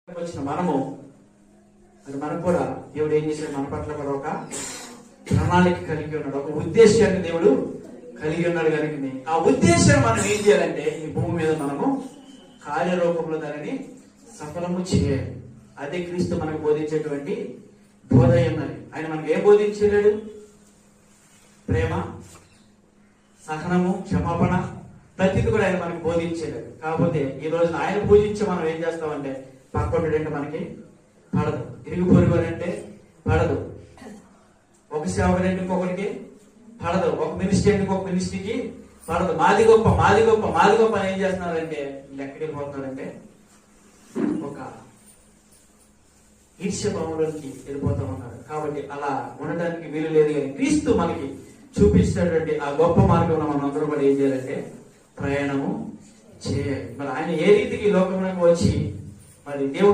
వచ్చిన మనము మనకు కూడా దేవుడు ఏం చేశాడు? మన పట్ల కూడా ఒక ప్రణాళిక కలిగి ఉన్నాడు, ఒక ఉద్దేశాన్ని దేవుడు కలిగి ఉన్నాడు కనుక ఆ ఉద్దేశం మనం ఏం చేయాలంటే ఈ భూమి మీద మనము కార్యరూపంలో దానిని సఫలము చేయాలి. అదే క్రీస్తు మనకు బోధించేటువంటి బోధ ఉన్నది. ఆయన మనకు ఏం బోధించలేడు? ప్రేమ, సహనము, క్షమాపణ, ప్రతిది కూడా ఆయన మనకు బోధించలేడు. కాకపోతే ఈ రోజున ఆయన పూజించి మనం ఏం చేస్తామంటే పక్కొంటే మనకి పడదు, ఇరుగు పొరుగు అంటే పడదు, ఒక సేవకుడు ఇంకొకరికి పడదు, ఒక మినిస్ట్రీ ఒక మినిస్ట్రీకి పడదు. మాది గొప్ప మాది గొప్ప మాది గొప్ప అని ఏం చేస్తున్నారంటే ఎక్కడికి వెళ్ళిపోతున్నారంటే ఒక ఈర్ష్య భావంలోకి వెళ్ళిపోతూ ఉన్నారు. కాబట్టి అలా ఉండడానికి వీలు లేదు. కానీ క్రీస్తు మనకి చూపించినటువంటి ఆ గొప్ప మార్గంలో మనం అందరూ కూడా ఏం చేయాలంటే ప్రయాణము చేయాలి. మరి ఆయన ఏ రీతికి లోకంలోకి వచ్చి మరి దేవుడు